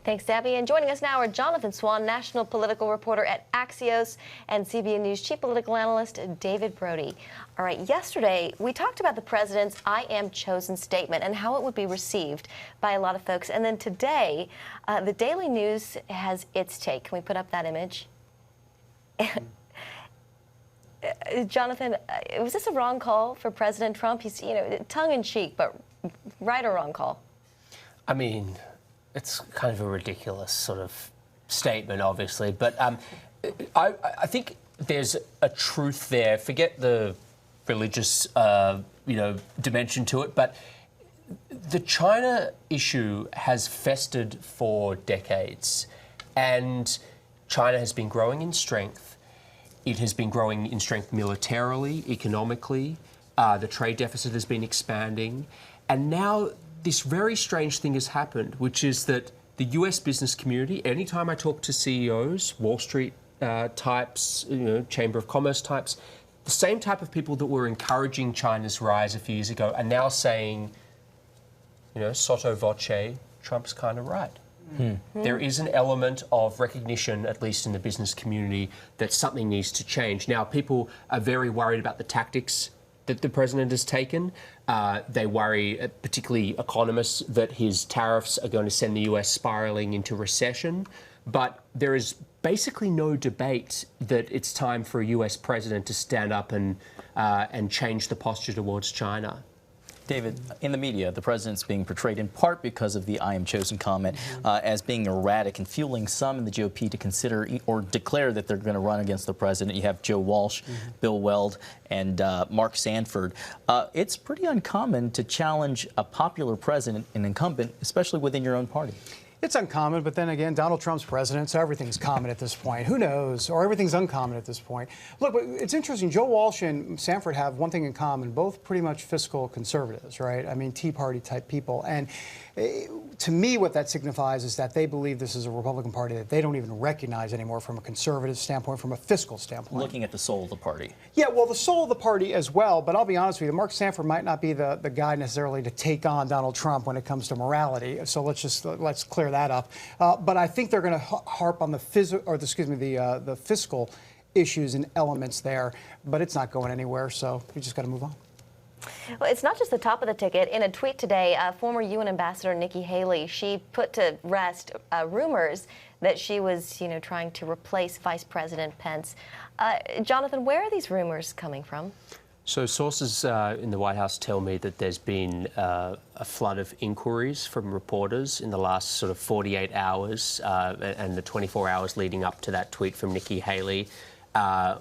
Thanks, Debbie. And joining us now are Jonathan Swan, national political reporter at Axios, and CBN News chief political analyst David Brody. All right, yesterday we talked about the president's "I am chosen" statement and how it would be received by a lot of folks. And then today, the Daily News has its take. Can we put up that image? Jonathan, was this a wrong call for President Trump? He's, tongue-in-cheek, but right or wrong call? I mean, it's kind of a ridiculous sort of statement, obviously, but I think there's a truth there. Forget the religious, dimension to it, but the China issue has festered for decades, and China has been growing in strength. It has been growing in strength militarily, economically. The trade deficit has been expanding, and now this very strange thing has happened, which is that the US business community, anytime I talk to CEOs, Wall Street types, Chamber of Commerce types, the same type of people that were encouraging China's rise a few years ago are now saying, sotto voce, Trump's kind of right. There is an element of recognition, at least in the business community, that something needs to change. Now, people are very worried about the tactics that the president has taken. They worry, particularly economists, that his tariffs are going to send the US spiraling into recession. But there is basically no debate that it's time for a US president to stand up and change the posture towards China. David, in the media, the president's being portrayed in part because of the "I am chosen" comment as being erratic and fueling some in the GOP to consider or declare that they're going to run against the president. You have Joe Walsh, Bill Weld, and Mark Sanford. It's pretty uncommon to challenge a popular president, an incumbent, especially within your own party. It's uncommon, but then again, Donald Trump's president, so everything's common at this point. Who knows? Or everything's uncommon at this point. Look, but it's interesting. Joe Walsh and Sanford have one thing in common, both pretty much fiscal conservatives, right? I mean, Tea Party type people. And to me, what that signifies is that they believe this is a Republican Party that they don't even recognize anymore from a conservative standpoint, from a fiscal standpoint. Looking at the soul of the party. Yeah, well, the soul of the party as well, but I'll be honest with you, Mark Sanford might not be the guy necessarily to take on Donald Trump when it comes to morality, so let's clear that up. But I think they're going to harp on the fiscal issues and elements there, but it's not going anywhere, so we just got to move on. Well, it's not just the top of the ticket. In a tweet today, former UN Ambassador Nikki Haley, she put to rest rumors that she was, trying to replace Vice President Pence. Jonathan, where are these rumors coming from? So sources in the White House tell me that there's been a flood of inquiries from reporters in the last sort of 48 hours and the 24 hours leading up to that tweet from Nikki Haley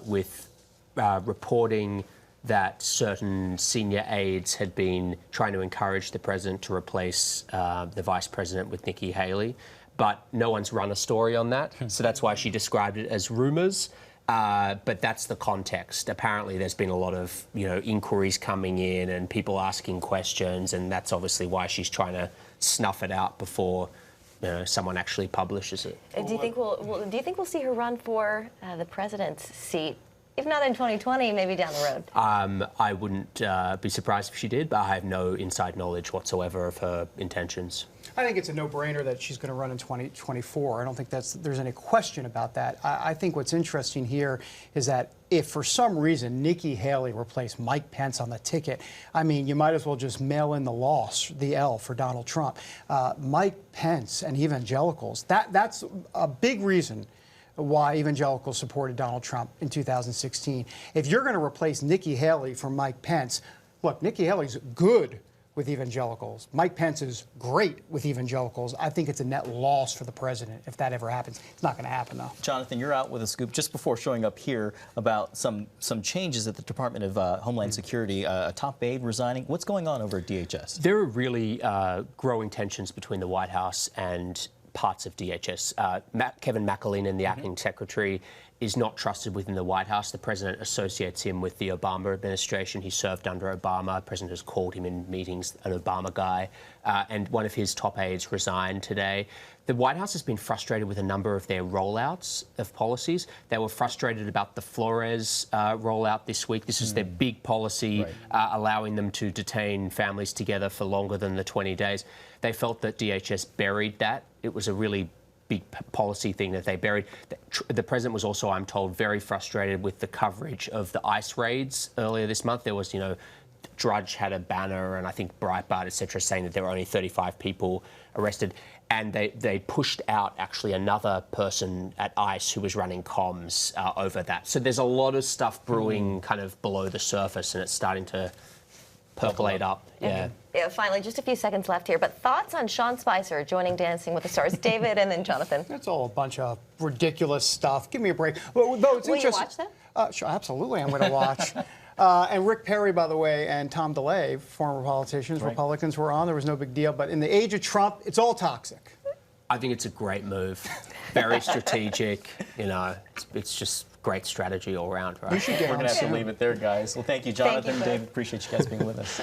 with reporting that certain senior aides had been trying to encourage the president to replace the vice president with Nikki Haley. But no one's run a story on that, so that's why she described it as rumors. But that's the context. Apparently, there's been a lot of inquiries coming in and people asking questions, and that's obviously why she's trying to snuff it out before someone actually publishes it. Do you think we'll see her run for the president's seat? If not in 2020, maybe down the road. I wouldn't be surprised if she did, but I have no inside knowledge whatsoever of her intentions. I think it's a no-brainer that she's going to run in 2024. I don't think there's any question about that. I think what's interesting here is that if for some reason Nikki Haley replaced Mike Pence on the ticket, I mean, you might as well just mail in the L for Donald Trump. Mike Pence and evangelicals, that's a big reason why evangelicals supported Donald Trump in 2016. If you're going to replace Nikki Haley for Mike Pence, look, Nikki Haley's good with evangelicals. Mike Pence is great with evangelicals. I think it's a net loss for the president if that ever happens. It's not going to happen, though. Jonathan, you're out with a scoop just before showing up here about some changes at the Department of Homeland Security, a top aide resigning. What's going on over at DHS? There are really growing tensions between the White House and parts of DHS. Kevin McAleenan, the acting secretary, is not trusted within the White House. The president associates him with the Obama administration. He served under Obama. The president has called him in meetings an Obama guy. And one of his top aides resigned today. The White House has been frustrated with a number of their rollouts of policies. They were frustrated about the Flores rollout this week. This is their big policy, allowing them to detain families together for longer than the 20 days. They felt that DHS buried that. It was a really big policy thing that they buried. The president was also, I'm told, very frustrated with the coverage of the ICE raids earlier this month. There was, Drudge had a banner, and I think Breitbart, etc., saying that there were only 35 people arrested. And they pushed out actually another person at ICE who was running comms over that. So there's a lot of stuff brewing kind of below the surface, and it's starting to percolate up. Yeah. Yeah, finally, just a few seconds left here, but thoughts on Sean Spicer joining Dancing with the Stars? David and then Jonathan. That's all a bunch of ridiculous stuff. Give me a break. Well, though it's Will you interesting. watch that? Sure, absolutely, I'm going to watch. And Rick Perry, by the way, and Tom DeLay, former politicians, Republicans, were on. There was no big deal. But in the age of Trump, it's all toxic. I think it's a great move. Very strategic. It's just great strategy all around, right? You should get We're on going to have to soon. leave it there, guys. Well, thank you, Jonathan, Thank you, David. Appreciate you guys being with us.